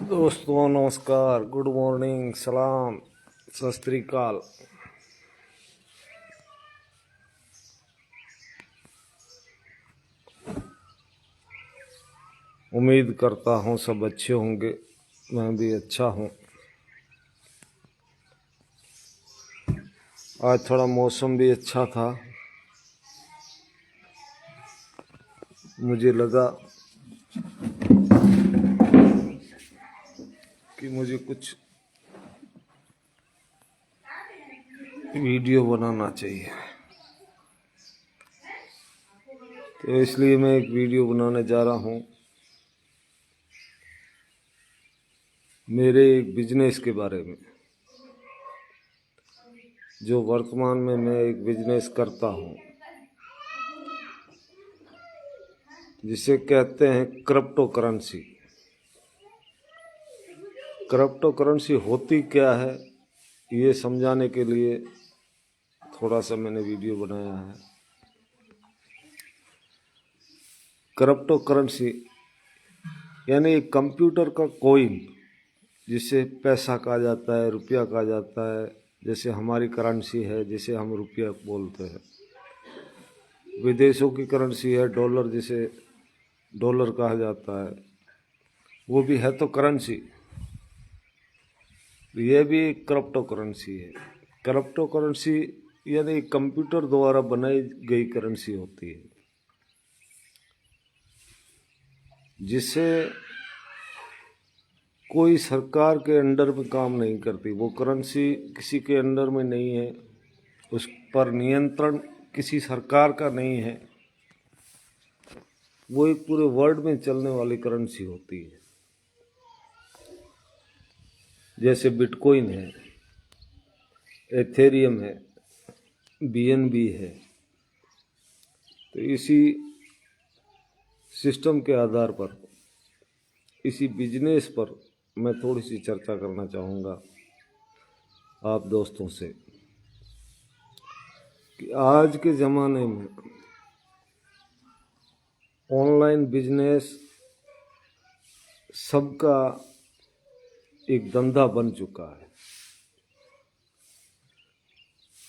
दोस्तों नमस्कार, good morning, सलाम, सत श्री अकाल। उम्मीद करता हूँ सब अच्छे होंगे, मैं भी अच्छा हूँ। आज थोड़ा मौसम भी अच्छा था, मुझे लगा कि मुझे कुछ वीडियो बनाना चाहिए, तो इसलिए मैं एक वीडियो बनाने जा रहा हूँ मेरे एक बिजनेस के बारे में। जो वर्तमान में मैं एक बिजनेस करता हूँ जिसे कहते हैं क्रिप्टो करेंसी। क्रिप्टो करेंसी होती क्या है ये समझाने के लिए थोड़ा सा मैंने वीडियो बनाया है। क्रिप्टो करेंसी यानी एक कंप्यूटर का कॉइन, जिसे पैसा कहा जाता है, रुपया कहा जाता है। जैसे हमारी करेंसी है जिसे हम रुपया बोलते हैं, विदेशों की करेंसी है डॉलर, जिसे डॉलर कहा जाता है, वो भी है तो करेंसी। यह भी एक क्रिप्टो करेंसी है। क्रिप्टो करेंसी यानी कंप्यूटर द्वारा बनाई गई करेंसी होती है, जिसे कोई सरकार के अंडर में काम नहीं करती। वो करेंसी किसी के अंडर में नहीं है, उस पर नियंत्रण किसी सरकार का नहीं है। वो एक पूरे वर्ल्ड में चलने वाली करेंसी होती है। जैसे बिटकॉइन है, एथेरियम है, बीएनबी है। तो इसी सिस्टम के आधार पर, इसी बिजनेस पर मैं थोड़ी सी चर्चा करना चाहूँगा आप दोस्तों से कि आज के ज़माने में ऑनलाइन बिजनेस सबका एक धंधा बन चुका है।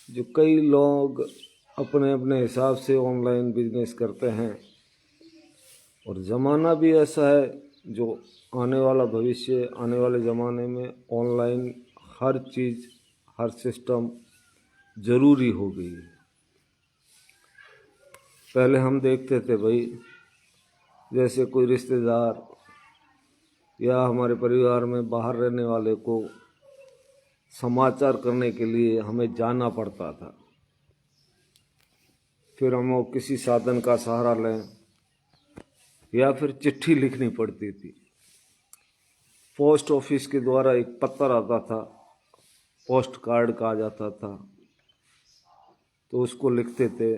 जो कई लोग अपने अपने हिसाब से ऑनलाइन बिजनेस करते हैं, और ज़माना भी ऐसा है जो आने वाला भविष्य, आने वाले ज़माने में ऑनलाइन हर चीज़, हर सिस्टम ज़रूरी हो गई है। पहले हम देखते थे भाई, जैसे कोई रिश्तेदार या हमारे परिवार में बाहर रहने वाले को समाचार करने के लिए हमें जाना पड़ता था, फिर हम वो किसी साधन का सहारा लें या फिर चिट्ठी लिखनी पड़ती थी। पोस्ट ऑफिस के द्वारा एक पत्र आता था, पोस्ट कार्ड कहा जाता था, तो उसको लिखते थे।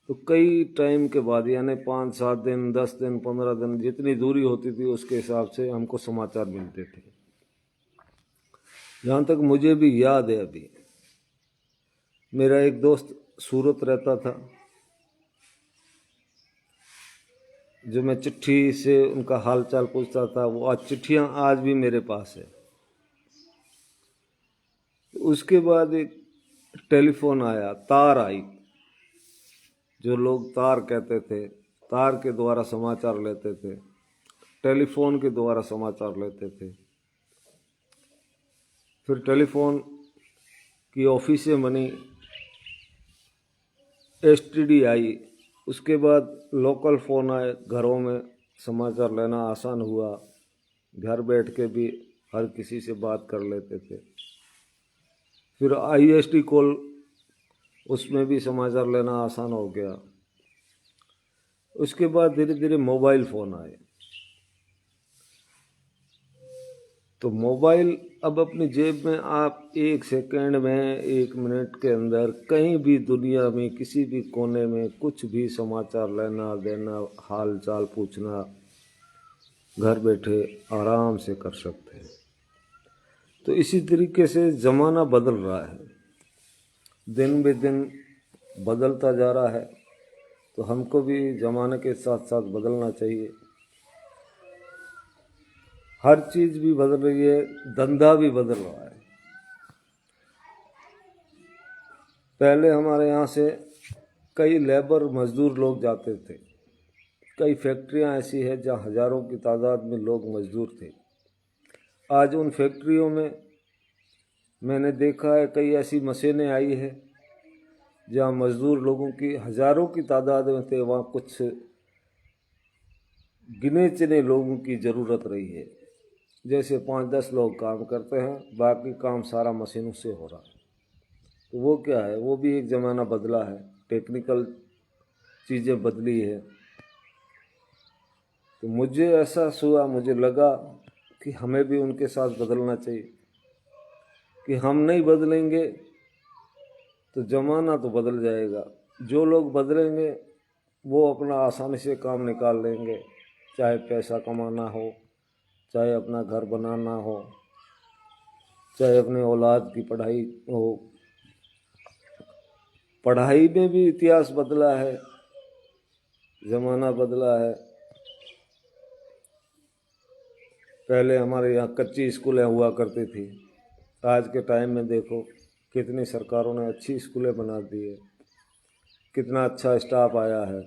तो कई टाइम के बाद, यानी 5-7 दिन, 10 दिन, 15 दिन, जितनी दूरी होती थी उसके हिसाब से हमको समाचार मिलते थे। जहाँ तक मुझे भी याद है, अभी मेरा एक दोस्त सूरत रहता था, जो मैं चिट्ठी से उनका हाल चाल पूछता था। वो आज चिट्ठियाँ आज भी मेरे पास है। उसके बाद एक टेलीफोन आया, तार आई, जो लोग तार कहते थे। तार के द्वारा समाचार लेते थे, टेलीफोन के द्वारा समाचार लेते थे। फिर टेलीफोन की ऑफिसें बनी, एसटीडी आई। उसके बाद लोकल फ़ोन आए, घरों में समाचार लेना आसान हुआ। घर बैठ के भी हर किसी से बात कर लेते थे। फिर आईएसटी कॉल, उसमें भी समाचार लेना आसान हो गया। उसके बाद धीरे धीरे मोबाइल फ़ोन आए। तो मोबाइल अब अपनी जेब में आप 1 सेकंड में, 1 मिनट के अंदर कहीं भी दुनिया में किसी भी कोने में कुछ भी समाचार लेना देना, हाल चाल पूछना, घर बैठे आराम से कर सकते हैं। तो इसी तरीके से ज़माना बदल रहा है। दिन ब दिन बदलता जा रहा है, तो हमको भी ज़माने के साथ साथ बदलना चाहिए। हर चीज़ भी बदल रही है, धंधा भी बदल रहा है। पहले हमारे यहाँ से कई लेबर मजदूर लोग जाते थे। कई फैक्ट्रियाँ ऐसी है जहाँ हज़ारों की तादाद में लोग मजदूर थे। आज उन फैक्ट्रियों में मैंने देखा है कई ऐसी मशीनें आई है जहाँ मजदूर लोगों की हज़ारों की तादाद में थे, वहाँ कुछ गिने चुने लोगों की ज़रूरत रही है। जैसे 5-10 लोग काम करते हैं, बाकी काम सारा मशीनों से हो रहा है। तो वो क्या है, वो भी एक ज़माना बदला है, टेक्निकल चीज़ें बदली है। तो मुझे एहसास हुआ, मुझे लगा कि हमें भी उनके साथ बदलना चाहिए। कि हम नहीं बदलेंगे तो ज़माना तो बदल जाएगा। जो लोग बदलेंगे वो अपना आसानी से काम निकाल लेंगे, चाहे पैसा कमाना हो, चाहे अपना घर बनाना हो, चाहे अपने औलाद की पढ़ाई हो। पढ़ाई में भी इतिहास बदला है, ज़माना बदला है। पहले हमारे यहाँ कच्ची स्कूलें हुआ करती थी, आज के टाइम में देखो कितनी सरकारों ने अच्छी स्कूलें बना दी है, कितना अच्छा स्टाफ आया है।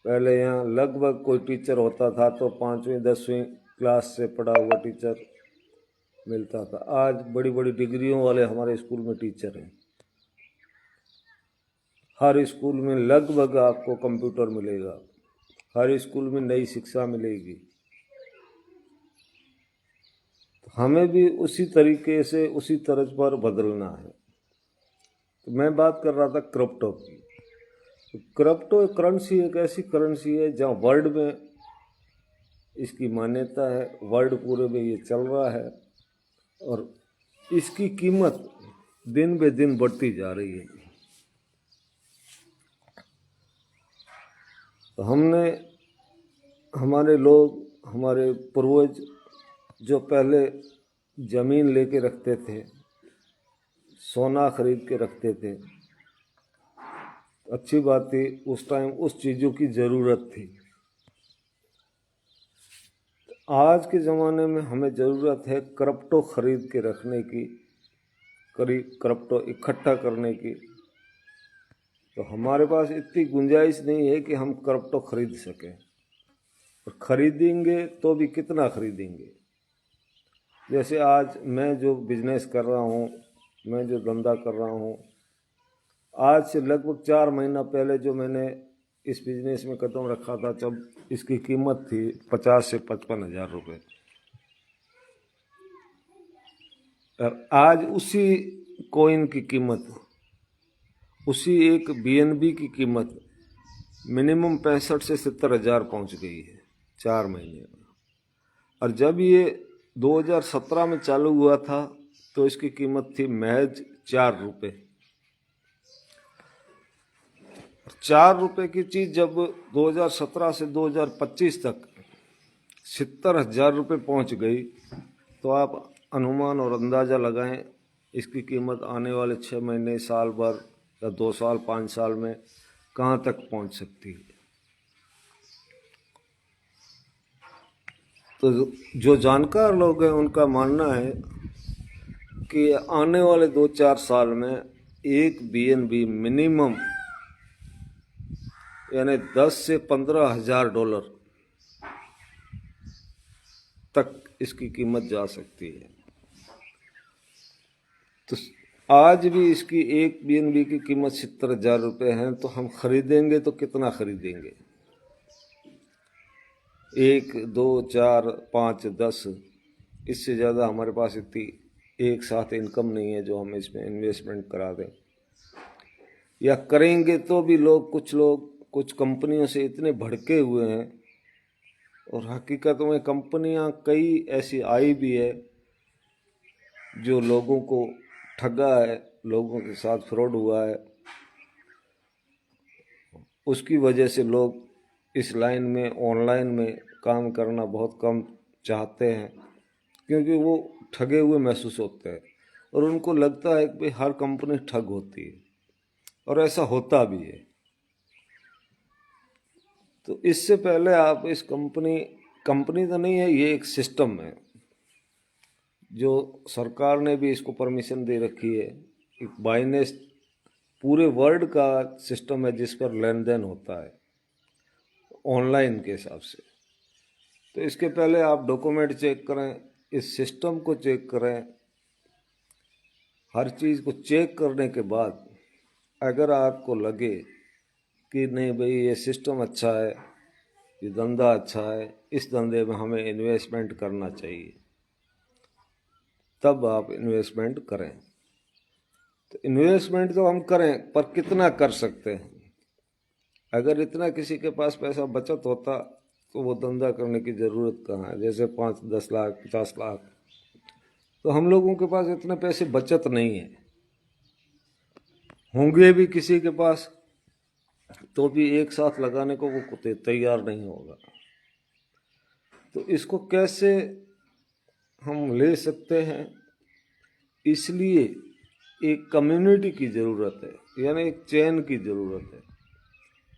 पहले यहाँ लगभग कोई टीचर होता था तो 5वीं-10वीं क्लास से पढ़ा हुआ टीचर मिलता था। आज बड़ी बड़ी डिग्रियों वाले हमारे स्कूल में टीचर हैं। हर स्कूल में लगभग आपको कंप्यूटर मिलेगा, हर स्कूल में नई शिक्षा मिलेगी। तो हमें भी उसी तरीके से उसी तर्ज पर बदलना है। तो मैं बात कर रहा था क्रिप्टो की। तो क्रिप्टो करेंसी एक ऐसी करेंसी है जहाँ वर्ल्ड में इसकी मान्यता है, वर्ल्ड पूरे में ये चल रहा है और इसकी कीमत दिन बे दिन बढ़ती जा रही है। तो हमने, हमारे लोग, हमारे पूर्वज जो पहले ज़मीन लेके रखते थे, सोना खरीद के रखते थे, अच्छी बात थी, उस टाइम उस चीज़ों की ज़रूरत थी। आज के ज़माने में हमें ज़रूरत है क्रिप्टो खरीद के रखने की, क्रिप्टो इकट्ठा करने की। तो हमारे पास इतनी गुंजाइश नहीं है कि हम क्रिप्टो खरीद सकें, और ख़रीदेंगे तो भी कितना खरीदेंगे। जैसे आज मैं जो बिजनेस कर रहा हूँ, मैं जो धंधा कर रहा हूँ, आज से लगभग 4 महीना पहले जो मैंने इस बिजनेस में कदम रखा था, जब इसकी कीमत थी 50 से 55 हज़ार रुपये, और आज उसी कॉइन की कीमत, उसी एक BNB की कीमत मिनिमम 65 से 70 हज़ार पहुँच गई है 4 महीने में। और जब ये 2017 में चालू हुआ था तो इसकी कीमत थी महज 4 रुपये। 4 रुपये की चीज़ जब 2017 से 2025 तक 70 हज़ार रुपये पहुँच गई, तो आप अनुमान और अंदाज़ा लगाएं इसकी कीमत आने वाले 6 महीने, साल भर या 2 साल 5 साल में कहाँ तक पहुँच सकती है। तो जो जानकार लोग हैं उनका मानना है कि आने वाले 2-4 साल में एक BNB मिनिमम यानी 10 से 15 हज़ार डॉलर तक इसकी कीमत जा सकती है। तो आज भी इसकी एक BNB की कीमत 70 हज़ार रुपये है, तो हम खरीदेंगे तो कितना खरीदेंगे? 1, 2, 4, 5, 10, इससे ज़्यादा हमारे पास इतनी एक साथ इनकम नहीं है जो हम इसमें इन्वेस्टमेंट करा दें। या करेंगे तो भी कुछ लोग कुछ कंपनियों से इतने भड़के हुए हैं, और हकीकत में कंपनियां कई ऐसी आई भी है जो लोगों को ठगा है, लोगों के साथ फ्रॉड हुआ है। उसकी वजह से लोग इस लाइन में, ऑनलाइन में काम करना बहुत कम चाहते हैं, क्योंकि वो ठगे हुए महसूस होते हैं और उनको लगता है कि भाई हर कंपनी ठग होती है। और ऐसा होता भी है। तो इससे पहले आप इस कंपनी तो नहीं है, ये एक सिस्टम है जो सरकार ने भी इसको परमिशन दे रखी है। एक बाइनेस पूरे वर्ल्ड का सिस्टम है जिस पर लेन देन होता है ऑनलाइन के हिसाब से। तो इसके पहले आप डॉक्यूमेंट चेक करें, इस सिस्टम को चेक करें। हर चीज़ को चेक करने के बाद अगर आपको लगे कि नहीं भाई ये सिस्टम अच्छा है, ये धंधा अच्छा है, इस धंधे में हमें इन्वेस्टमेंट करना चाहिए, तब आप इन्वेस्टमेंट करें। तो इन्वेस्टमेंट तो हम करें, पर कितना कर सकते हैं? अगर इतना किसी के पास पैसा बचत होता तो वो धंधा करने की ज़रूरत कहाँ है। जैसे 5-10 लाख 50 लाख, तो हम लोगों के पास इतने पैसे बचत नहीं है। होंगे भी किसी के पास तो भी एक साथ लगाने को वो तैयार नहीं होगा। तो इसको कैसे हम ले सकते हैं? इसलिए एक कम्युनिटी की ज़रूरत है, यानी एक चैन की ज़रूरत है,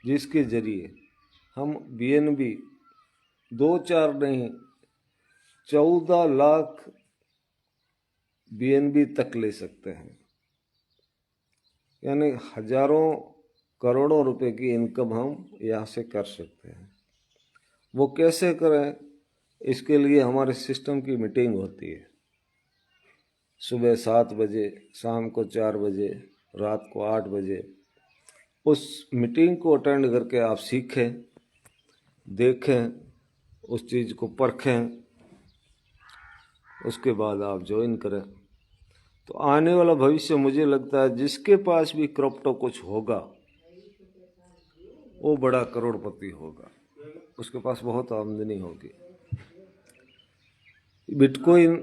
जिसके ज़रिए हम बीएनबी 2-4 नहीं 14 लाख बीएनबी तक ले सकते हैं, यानी हजारों करोड़ों रुपए की इनकम हम यहाँ से कर सकते हैं। वो कैसे करें? इसके लिए हमारे सिस्टम की मीटिंग होती है, सुबह 7 बजे, शाम को 4 बजे, रात को 8 बजे। उस मीटिंग को अटेंड करके आप सीखें, देखें, उस चीज़ को परखें, उसके बाद आप ज्वाइन करें। तो आने वाला भविष्य मुझे लगता है जिसके पास भी क्रिप्टो कुछ होगा वो बड़ा करोड़पति होगा, उसके पास बहुत आमदनी होगी। बिटकॉइन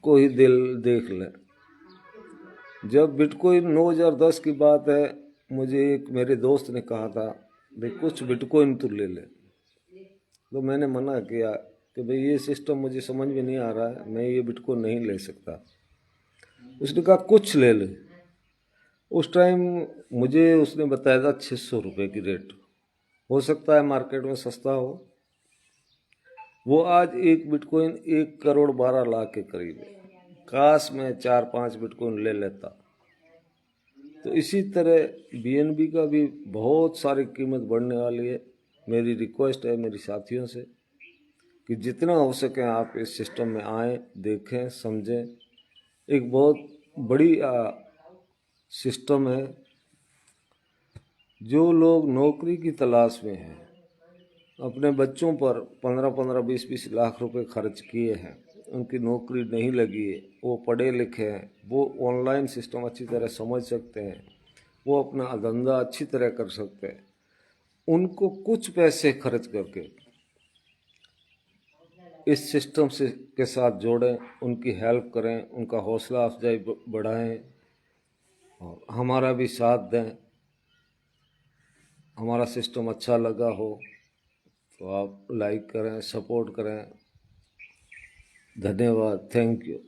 को ही देख लें। जब बिटकॉइन 2010 की बात है, मुझे एक मेरे दोस्त ने कहा था भाई कुछ बिटकॉइन तो ले ले। तो मैंने मना किया कि भाई ये सिस्टम मुझे समझ में नहीं आ रहा है, मैं ये बिटकॉइन नहीं ले सकता। उसने कहा कुछ ले ले। उस टाइम मुझे उसने बताया था 600 रुपये की रेट, हो सकता है मार्केट में सस्ता हो। वो आज एक बिटकॉइन 1,12,00,000 के करीब है। काश मैं 4-5 बिटकॉइन ले लेता। तो इसी तरह बीएनबी का भी बहुत सारी कीमत बढ़ने वाली है। मेरी रिक्वेस्ट है मेरी साथियों से कि जितना हो सके आप इस सिस्टम में आएँ, देखें, समझें। एक बहुत बड़ी सिस्टम है। जो लोग नौकरी की तलाश में हैं, अपने बच्चों पर 15-15, 20-20 लाख रुपए खर्च किए हैं, उनकी नौकरी नहीं लगी है, वो पढ़े लिखे हैं, वो ऑनलाइन सिस्टम अच्छी तरह समझ सकते हैं, वो अपना धंधा अच्छी तरह कर सकते हैं, उनको कुछ पैसे खर्च करके इस सिस्टम से के साथ जोड़ें, उनकी हेल्प करें, उनका हौसला अफजाई बढ़ाएं और हमारा भी साथ दें। हमारा सिस्टम अच्छा लगा हो तो आप लाइक करें, सपोर्ट करें। धन्यवाद, थैंक यू।